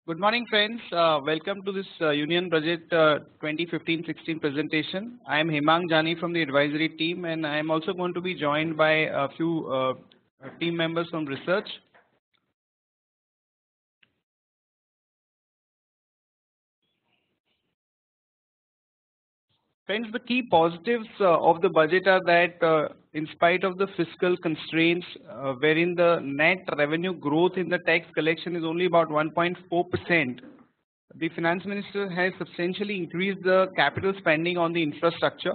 Good morning, friends. Welcome to this Union Budget 2015-16 presentation. I am Hemang Jani from the advisory team, and I am also going to be joined by a few team members from research. Friends, the key positives of the budget are that in spite of the fiscal constraints, wherein the net revenue growth in the tax collection is only about 1.4%, the finance minister has substantially increased the capital spending on the infrastructure.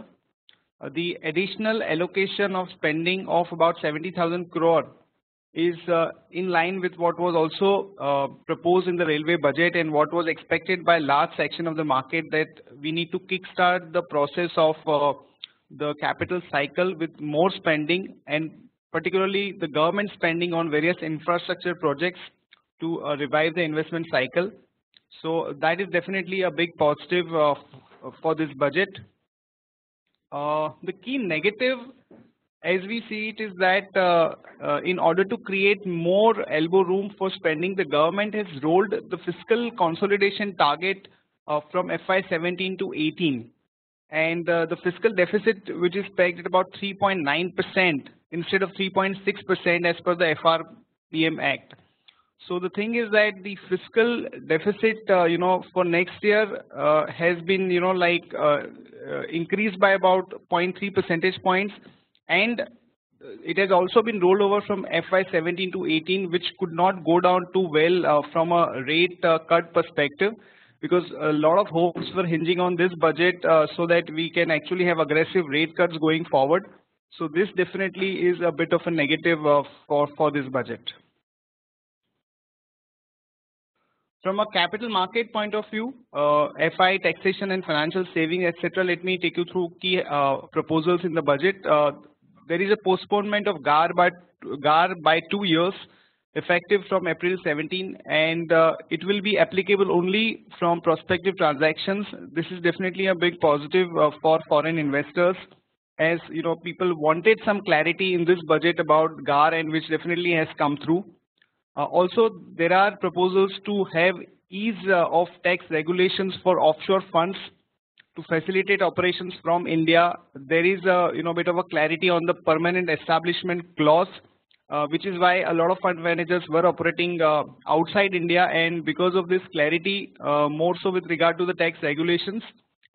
The additional allocation of spending of about 70,000 crore is in line with what was also proposed in the railway budget and what was expected by large section of the market, that we need to kickstart the process of the capital cycle with more spending, and particularly the government spending on various infrastructure projects to revive the investment cycle. So that is definitely a big positive for this budget. The key negative, as we see it, is that in order to create more elbow room for spending, the government has rolled the fiscal consolidation target from FY17 to 18, and the fiscal deficit, which is pegged at about 3.9% instead of 3.6% as per the FRPM Act. So the thing is that the fiscal deficit, for next year has been, increased by about 0.3 percentage points, and it has also been rolled over from FY17 to 18, which could not go down too well from a rate cut perspective, because a lot of hopes were hinging on this budget so that we can actually have aggressive rate cuts going forward. So this definitely is a bit of a negative for this budget. From a capital market point of view, FI, taxation and financial savings, etc., let me take you through key proposals in the budget. There is a postponement of GAR by 2 years, effective from April 17, and it will be applicable only from prospective transactions. This is definitely a big positive for foreign investors, as people wanted some clarity in this budget about GAR, and which definitely has come through. Also, there are proposals to have ease of tax regulations for offshore funds to facilitate operations from India. There is a bit of a clarity on the permanent establishment clause, which is why a lot of fund managers were operating outside India, and because of this clarity, more so with regard to the tax regulations,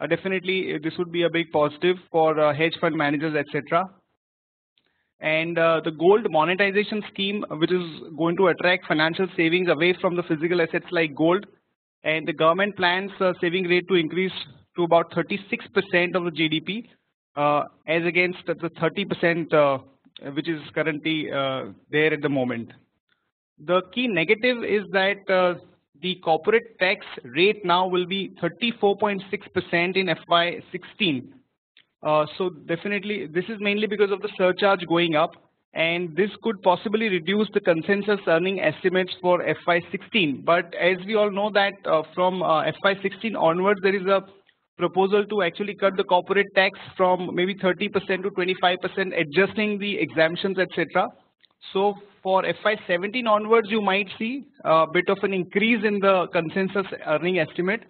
definitely this would be a big positive for hedge fund managers, etc. And the gold monetization scheme, which is going to attract financial savings away from the physical assets like gold, and the government plans saving rate to increase to about 36% of the GDP, as against the 30% which is currently there at the moment. The key negative is that the corporate tax rate now will be 34.6% in FY16. So definitely this is mainly because of the surcharge going up, and this could possibly reduce the consensus earning estimates for FY16. But as we all know that from FY16 onwards, there is a proposal to actually cut the corporate tax from maybe 30% to 25%, adjusting the exemptions, etc. So for FY17 onwards, you might see a bit of an increase in the consensus earning estimate.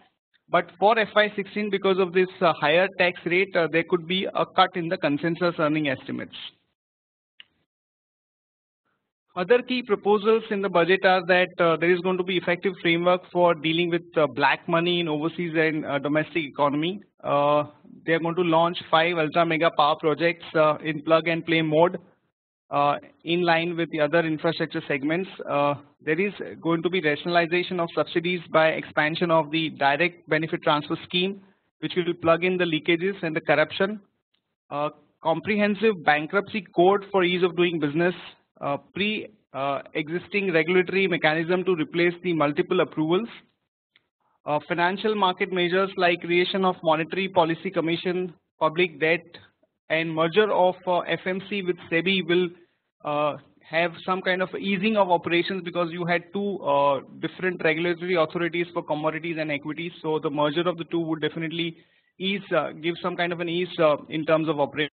But for FY16, because of this higher tax rate, there could be a cut in the consensus earning estimates. Other key proposals in the budget are that there is going to be effective framework for dealing with black money in overseas and domestic economy. They are going to launch 5 ultra mega power projects in plug and play mode, in line with the other infrastructure segments. There is going to be rationalization of subsidies by expansion of the direct benefit transfer scheme, which will plug in the leakages and the corruption. Comprehensive bankruptcy code for ease of doing business, pre-existing regulatory mechanism to replace the multiple approvals. Financial market measures like creation of monetary policy commission, public debt, and merger of FMC with SEBI will have some kind of easing of operations, because you had two different regulatory authorities for commodities and equities. So the merger of the two would definitely ease, give some kind of an ease in terms of operation.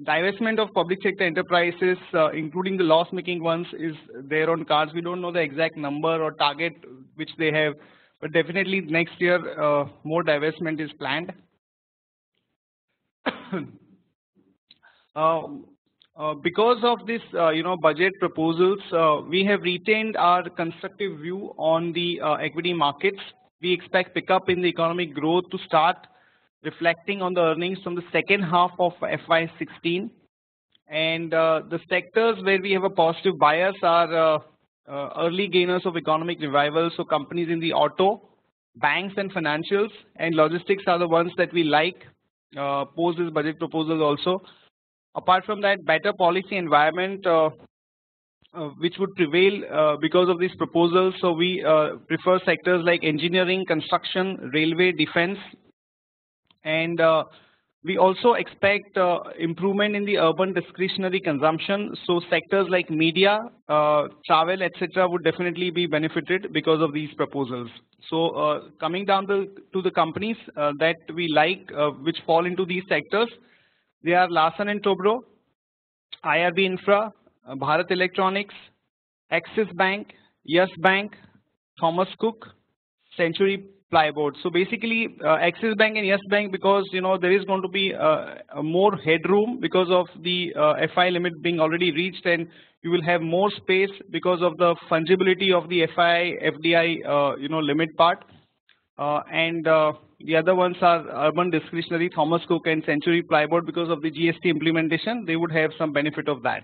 Divestment of public sector enterprises, including the loss-making ones, is there on cards. We don't know the exact number or target which they have, but definitely next year more divestment is planned. Because of this, budget proposals, we have retained our constructive view on the equity markets. We expect pickup in the economic growth to start reflecting on the earnings from the second half of FY16. And the sectors where we have a positive bias are early gainers of economic revival. So companies in the auto, banks and financials, and logistics are the ones that we like post this budget proposal also. Apart from that, better policy environment which would prevail because of these proposals. So we prefer sectors like engineering, construction, railway, defense, and we also expect improvement in the urban discretionary consumption. So sectors like media, travel, etc. would definitely be benefited because of these proposals. So coming down to the companies that we like, which fall into these sectors, they are Larsen & Toubro, IRB Infra, Bharat Electronics, Axis Bank, Yes Bank, Thomas Cook, Century Plyboard. So basically, Axis Bank and Yes Bank, because there is going to be more headroom because of the FI limit being already reached, and you will have more space because of the fungibility of the FI FDI limit part. And the other ones are urban discretionary, Thomas Cook and Century Plyboard. Because of the GST implementation, they would have some benefit of that.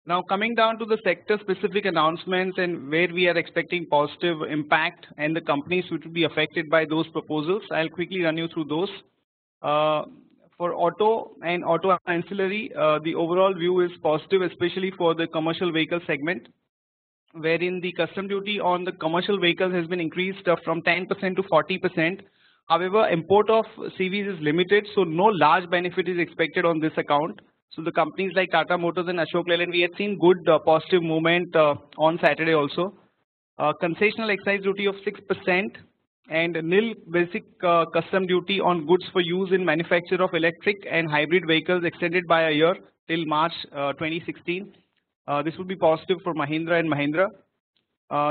Now coming down to the sector specific announcements and where we are expecting positive impact and the companies which will be affected by those proposals, I'll quickly run you through those. For auto and auto ancillary, the overall view is positive, especially for the commercial vehicle segment, wherein the custom duty on the commercial vehicles has been increased from 10% to 40%. However, import of CVs is limited, so no large benefit is expected on this account. So the companies like Tata Motors and Ashok Leyland, we had seen good positive movement on Saturday also. Concessional excise duty of 6% and nil basic custom duty on goods for use in manufacture of electric and hybrid vehicles extended by a year till March 2016. This would be positive for Mahindra and Mahindra.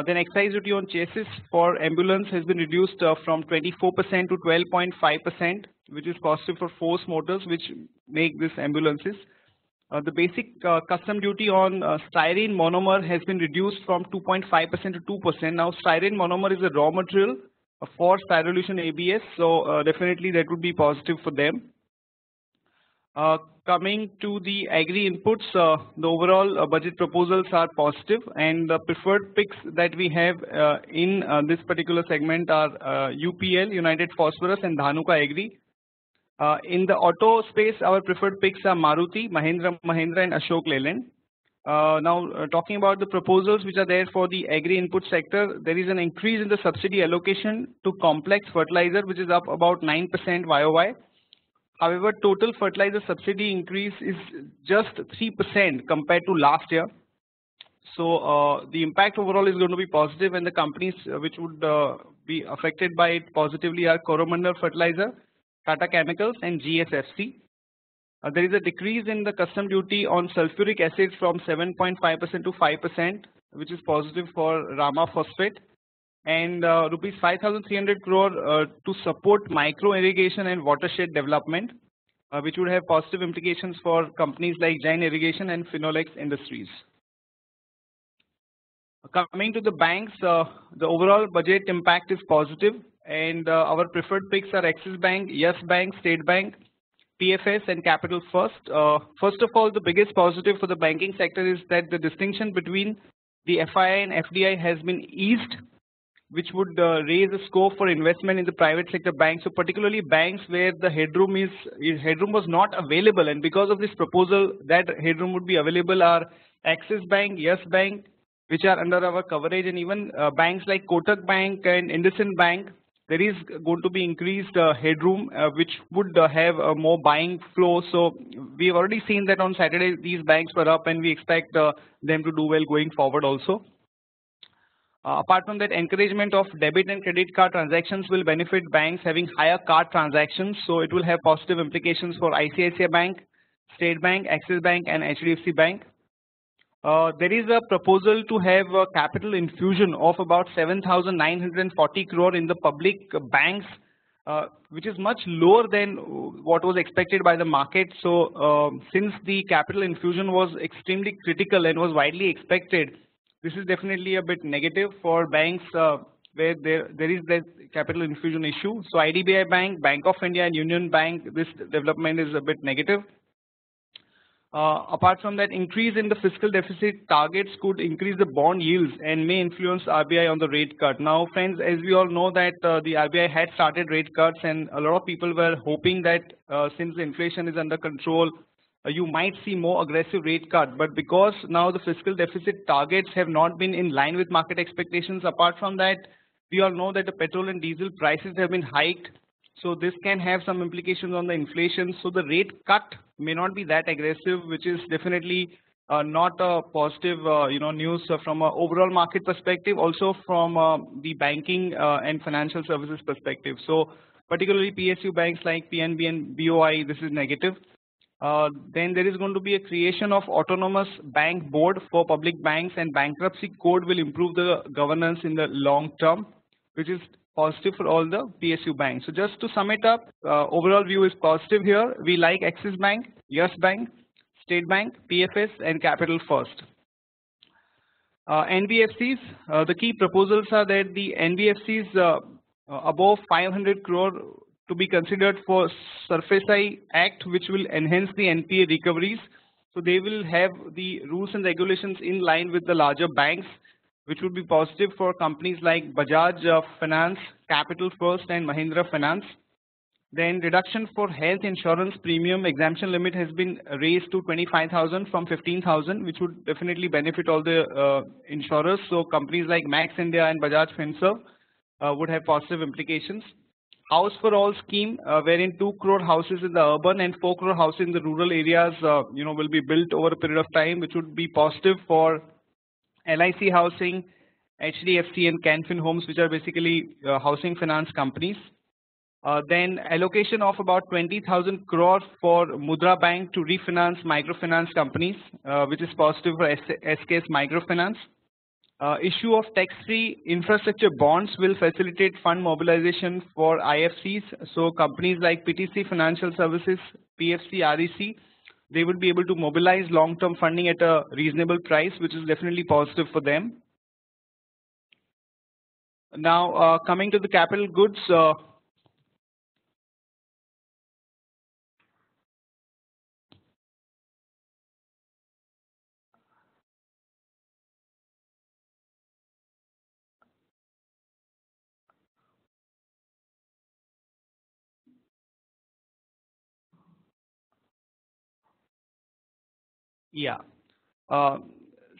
Then excise duty on chassis for ambulance has been reduced from 24% to 12.5%, which is positive for Force Motors, which make these ambulances. The basic custom duty on styrene monomer has been reduced from 2.5% to 2%. Now styrene monomer is a raw material for styrolution ABS, so definitely that would be positive for them. Coming to the agri inputs, the overall budget proposals are positive, and the preferred picks that we have in this particular segment are UPL, United Phosphorus, and Dhanuka Agri. In the auto space, our preferred picks are Maruti, Mahindra, and Ashok Leyland. Now, talking about the proposals which are there for the agri input sector, there is an increase in the subsidy allocation to complex fertilizer, which is up about 9% YOY. However, total fertilizer subsidy increase is just 3% compared to last year. So the impact overall is going to be positive, and the companies which would be affected by it positively are Coromandel Fertilizer, Tata Chemicals, and GSFC. There is a decrease in the custom duty on sulfuric acid from 7.5% to 5%, which is positive for Rama Phosphate, and rupees 5,300 crore to support micro irrigation and watershed development, which would have positive implications for companies like Jain Irrigation and Finolex Industries. Coming to the banks, the overall budget impact is positive, and our preferred picks are Axis Bank, Yes Bank, State Bank, PFS, and Capital First. First of all, the biggest positive for the banking sector is that the distinction between the FII and FDI has been eased, which would raise the scope for investment in the private sector banks. So particularly banks where the headroom was not available, and because of this proposal, that headroom would be available are Axis Bank, Yes Bank, which are under our coverage, and even banks like Kotak Bank and IndusInd Bank. There is going to be increased headroom, which would have a more buying flow. So we have already seen that on Saturday these banks were up, and we expect them to do well going forward also. Apart from that, encouragement of debit and credit card transactions will benefit banks having higher card transactions. So it will have positive implications for ICICI Bank, State Bank, Axis Bank, and HDFC Bank. There is a proposal to have a capital infusion of about 7,940 crore in the public banks, which is much lower than what was expected by the market. So since the capital infusion was extremely critical and was widely expected, this is definitely a bit negative for banks where there is that capital infusion issue. So IDBI Bank, Bank of India, and Union Bank, this development is a bit negative. Apart from that, increase in the fiscal deficit targets could increase the bond yields and may influence RBI on the rate cut. Now, friends, as we all know that the RBI had started rate cuts, and a lot of people were hoping that since the inflation is under control, you might see more aggressive rate cut. But because now the fiscal deficit targets have not been in line with market expectations, apart from that, we all know that the petrol and diesel prices have been hiked. So this can have some implications on the inflation. So the rate cut may not be that aggressive, which is definitely not a positive news from an overall market perspective, also from the banking and financial services perspective. So particularly PSU banks like PNB and BOI, this is negative. Then there is going to be a creation of autonomous bank board for public banks, and bankruptcy code will improve the governance in the long term, which is positive for all the PSU banks. So just to sum it up, overall view is positive here. We like Axis Bank, Yes Bank, State Bank, PFS, and Capital First. NBFCs, the key proposals are that the NBFCs above 500 crore to be considered for SARFAESI Act, which will enhance the NPA recoveries. So they will have the rules and regulations in line with the larger banks, which would be positive for companies like Bajaj Finance, Capital First, and Mahindra Finance. Then reduction for health insurance premium exemption limit has been raised to 25,000 from 15,000, which would definitely benefit all the insurers. So companies like Max India and Bajaj Finserv would have positive implications. House for All scheme, wherein 2 crore houses in the urban and 4 crore houses in the rural areas, will be built over a period of time, which would be positive for LIC Housing, HDFC, and Canfin Homes, which are basically housing finance companies. Then allocation of about 20,000 crore for Mudra Bank to refinance microfinance companies, which is positive for SKS Microfinance. Issue of tax-free infrastructure bonds will facilitate fund mobilization for IFCs. So companies like PTC Financial Services, PFC, REC, they would be able to mobilize long-term funding at a reasonable price, which is definitely positive for them. Now, coming to the capital goods, yeah.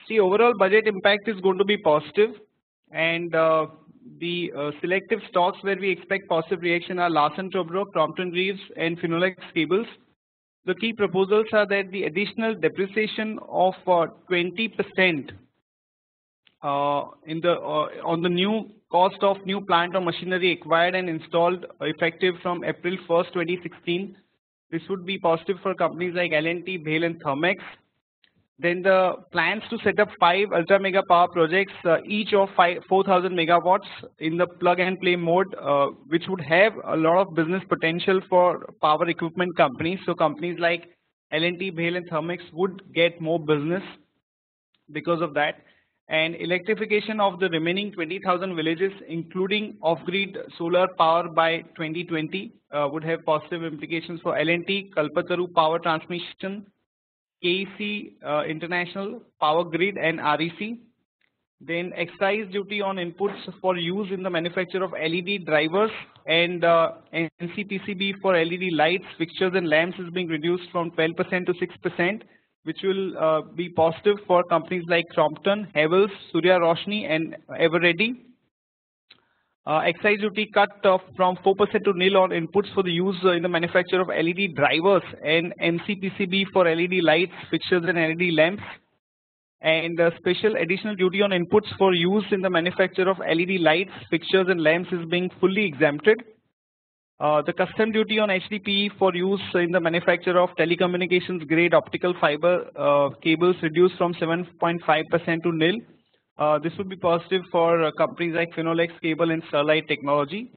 See, overall budget impact is going to be positive, and the selective stocks where we expect positive reaction are Larsen Toubro, Crompton Greaves, and Finolex Cables. The key proposals are that the additional depreciation of 20% on the new cost of new plant or machinery acquired and installed effective from April 1st, 2016. This would be positive for companies like L&T, BHEL, and Thermex. Then the plans to set up 5 ultra mega power projects, each of 4,000 megawatts in the plug and play mode, which would have a lot of business potential for power equipment companies. So companies like L&T, BHEL, and Thermex would get more business because of that. And electrification of the remaining 20,000 villages, including off-grid solar power by 2020, would have positive implications for L&T, Kalpataru Power Transmission, KEC International, Power Grid, and REC. Then excise duty on inputs for use in the manufacture of LED drivers and NCPCB for LED lights, fixtures, and lamps is being reduced from 12% to 6%, which will be positive for companies like Crompton, Havells, Surya Roshni, and Everready. Excise duty cut from 4% to nil on inputs for the use in the manufacture of LED drivers and NCPCB for LED lights, fixtures, and LED lamps. And special additional duty on inputs for use in the manufacture of LED lights, fixtures, and lamps is being fully exempted. The custom duty on HDPE for use in the manufacture of telecommunications grade optical fiber cables reduced from 7.5% to nil. This would be positive for companies like Finolex Cable and Sterlite Technology.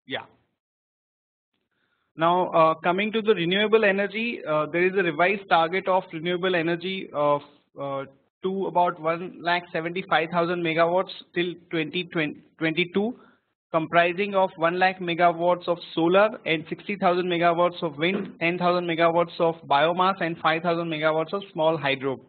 Yeah. Now, coming to the renewable energy, there is a revised target of renewable energy of to about 1,75,000 megawatts till 2022, comprising of 1 lakh megawatts of solar and 60,000 megawatts of wind, 10,000 megawatts of biomass, and 5,000 megawatts of small hydro.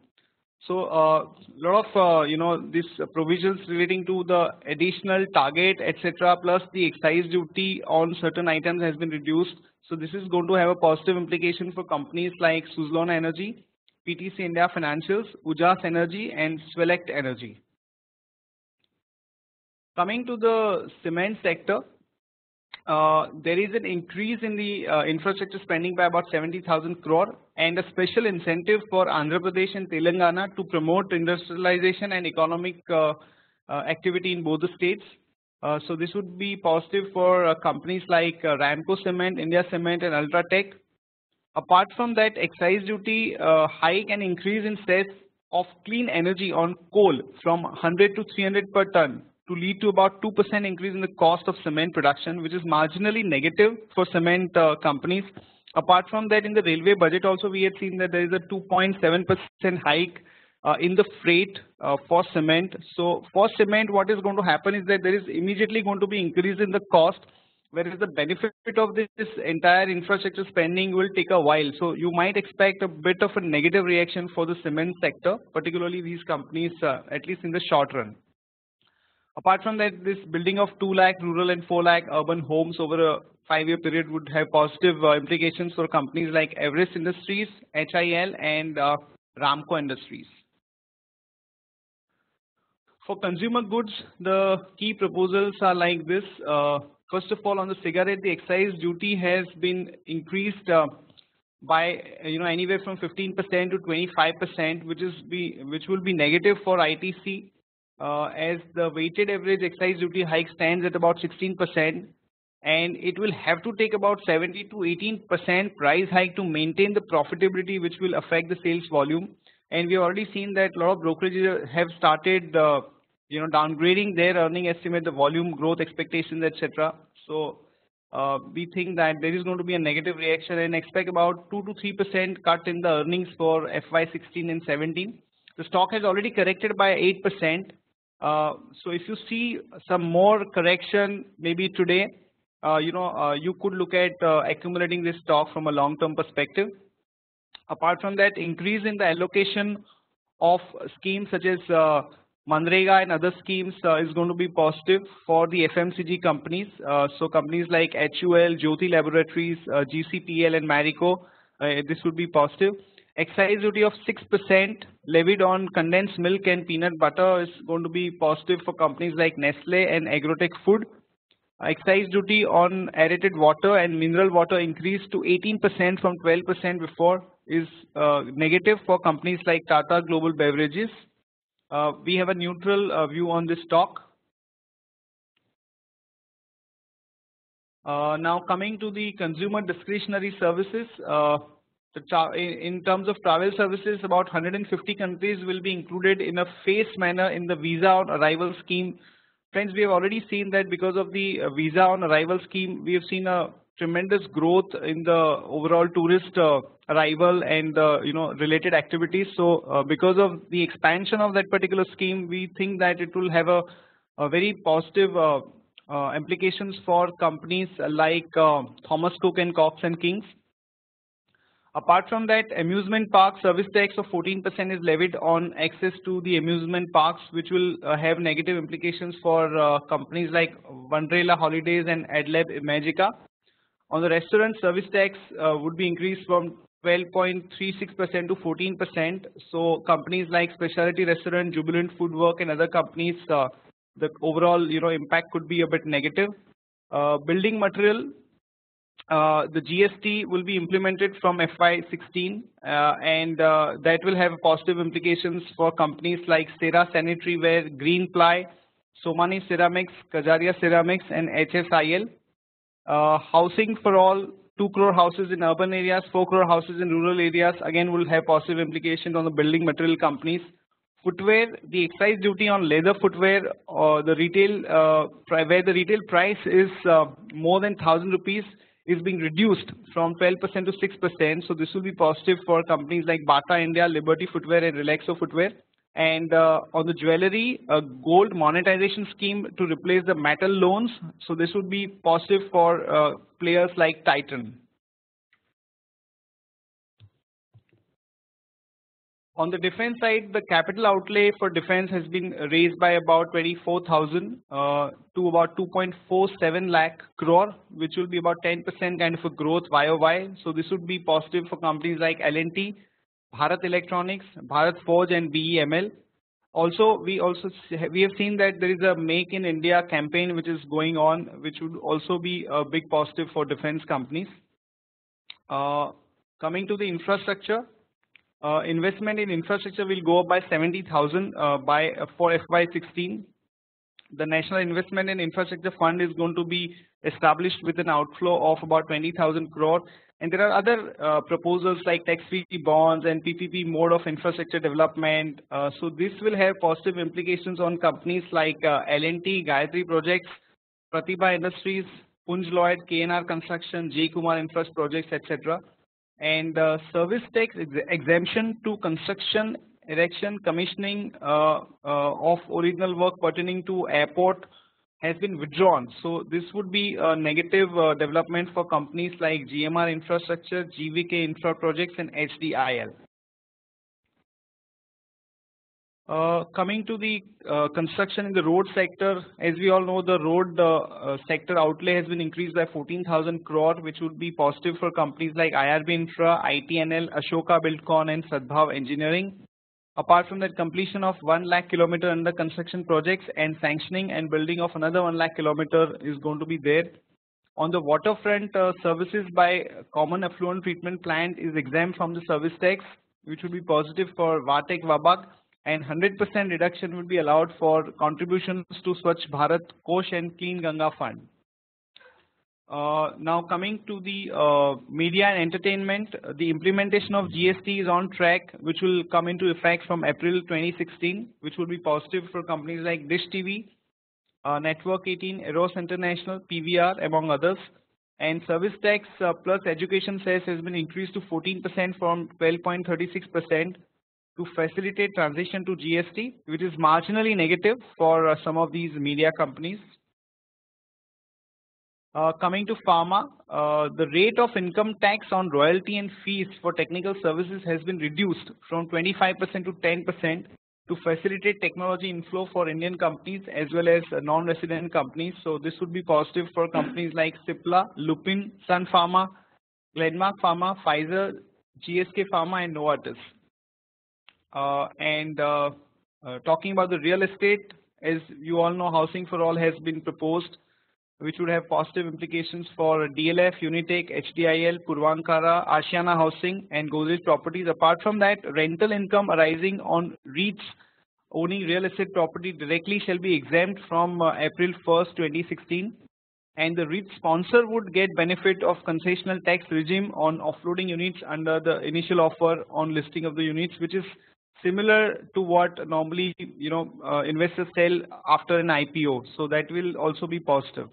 So, lot of these provisions relating to the additional target, etc., plus the excise duty on certain items has been reduced. So, this is going to have a positive implication for companies like Suzlon Energy, PTC India Financials, Ujas Energy, and Swelect Energy. Coming to the cement sector, there is an increase in the infrastructure spending by about 70,000 crore and a special incentive for Andhra Pradesh and Telangana to promote industrialization and economic activity in both the states. So this would be positive for companies like Ramco Cement, India Cement, and Ultratech. Apart from that, excise duty hike and increase in sales of clean energy on coal from 100 to 300 per ton to lead to about 2% increase in the cost of cement production, which is marginally negative for cement companies. Apart from that, in the railway budget also, we had seen that there is a 2.7% hike in the freight for cement. So for cement, what is going to happen is that there is immediately going to be increase in the cost, whereas the benefit of this entire infrastructure spending will take a while. So you might expect a bit of a negative reaction for the cement sector, particularly these companies, at least in the short run. Apart from that, this building of 2 lakh rural and 4 lakh urban homes over a 5-year period would have positive implications for companies like Everest Industries, HIL, and Ramco Industries. For consumer goods, the key proposals are like this. First of all, on the cigarette, the excise duty has been increased by anywhere from 15% to 25%, which will be negative for ITC. As the weighted average excise duty hike stands at about 16%, and it will have to take about 17 to 18% price hike to maintain the profitability, which will affect the sales volume. And we have already seen that a lot of brokerages have started, downgrading their earning estimate, the volume growth expectations, etc. So we think that there is going to be a negative reaction and expect about 2 to 3% cut in the earnings for FY16 and 17. The stock has already corrected by 8%. So if you see some more correction maybe today, you could look at accumulating this stock from a long-term perspective. Apart from that, increase in the allocation of schemes such as Manrega and other schemes is going to be positive for the FMCG companies. So companies like HUL, Jyoti Laboratories, GCPL, and Marico, this would be positive. Excise duty of 6% levied on condensed milk and peanut butter is going to be positive for companies like Nestle and Agrotech Food. Excise duty on aerated water and mineral water increased to 18% from 12% before is negative for companies like Tata Global Beverages. We have a neutral view on this stock. Now coming to the consumer discretionary services. In terms of travel services, about 150 countries will be included in a phased manner in the visa on arrival scheme. Friends, we have already seen that because of the visa on arrival scheme, we have seen a tremendous growth in the overall tourist arrival and related activities. So because of the expansion of that particular scheme, we think that it will have a very positive implications for companies like Thomas Cook and Cox and Kings. Apart from that, amusement park service tax of 14% is levied on access to the amusement parks, which will have negative implications for companies like Wonderla Holidays and Adlab Imagica. On the restaurant, service tax would be increased from 12.36% to 14%. So companies like Specialty Restaurant, Jubilant Foodwork, and other companies, the overall impact could be a bit negative. Building material, the GST will be implemented from FY16, and that will have positive implications for companies like Cera Sanitaryware, Green Ply, Somani Ceramics, Kajaria Ceramics, and HSIL. Housing for all, 2 crore houses in urban areas, 4 crore houses in rural areas, again will have positive implications on the building material companies. Footwear, the excise duty on leather footwear, the retail where the retail price is more than 1,000 rupees, is being reduced from 12% to 6%. So this will be positive for companies like Bata India, Liberty Footwear, and Relaxo Footwear. And on the jewelry, a gold monetization scheme to replace the metal loans. So this would be positive for players like Titan. On the defense side, the capital outlay for defense has been raised by about 24,000 to about 2.47 lakh crore, which will be about 10% kind of a growth YOY. So this would be positive for companies like L&T, Bharat Electronics, Bharat Forge, and BEML. Also, we have seen that there is a Make in India campaign which is going on, which would also be a big positive for defense companies. Coming to the infrastructure. Investment in infrastructure will go up by 70,000 for FY16. The National Investment in Infrastructure Fund is going to be established with an outflow of about 20,000 crore. And there are other proposals like tax-free bonds and PPP mode of infrastructure development. So this will have positive implications on companies like L&T, Gayatri Projects, Pratibha Industries, Punj Lloyd, KNR Construction, J. Kumar Infra Projects, etc. And service tax exemption to construction, erection, commissioning of original work pertaining to airport has been withdrawn. So this would be a negative development for companies like GMR Infrastructure, GVK Infra Projects, and HDIL. Coming to the construction in the road sector, as we all know, the road sector outlay has been increased by 14,000 crore, which would be positive for companies like IRB Infra, ITNL, Ashoka Buildcon, and Sadbhav Engineering. Apart from that, completion of 1 lakh kilometer under construction projects and sanctioning and building of another 1 lakh kilometer is going to be there. On the waterfront, services by common effluent treatment plant is exempt from the service tax, which would be positive for Vatek Vabak. And 100% reduction will be allowed for contributions to Swachh Bharat Kosh and Clean Ganga Fund. Now coming to the media and entertainment, the implementation of GST is on track, which will come into effect from April 2016, which will be positive for companies like Dish TV, Network 18, Eros International, PVR, among others. And service tax plus education cess has been increased to 14% from 12.36%. to facilitate transition to GST, which is marginally negative for some of these media companies. Coming to pharma, the rate of income tax on royalty and fees for technical services has been reduced from 25% to 10% to facilitate technology inflow for Indian companies as well as non-resident companies. So this would be positive for companies like Cipla, Lupin, Sun Pharma, Glenmark Pharma, Pfizer, GSK Pharma, and Novartis. Talking about the real estate, as you all know, Housing for All has been proposed, which would have positive implications for DLF, Unitech, HDIL, Purvankara, Ashiana Housing, and Godrej Properties. Apart from that, rental income arising on REITs owning real estate property directly shall be exempt from April 1st, 2016. And the REIT sponsor would get benefit of concessional tax regime on offloading units under the initial offer on listing of the units, which is similar to what normally investors sell after an IPO. So that will also be positive.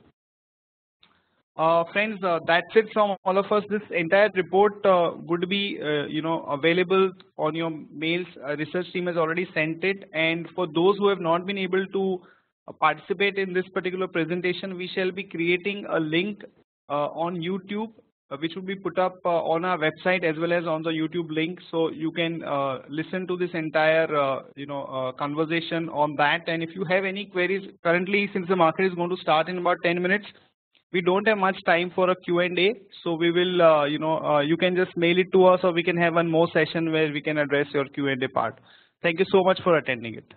Friends, that's it from all of us. This entire report would be available on your mails. Research team has already sent it, and for those who have not been able to participate in this particular presentation, we shall be creating a link on YouTube, which will be put up on our website as well as on the YouTube link, so you can listen to this entire conversation on that. And if you have any queries, currently since the market is going to start in about 10 minutes, we don't have much time for a Q&A, so we will, you can just mail it to us, or we can have one more session where we can address your Q&A part. Thank you so much for attending it.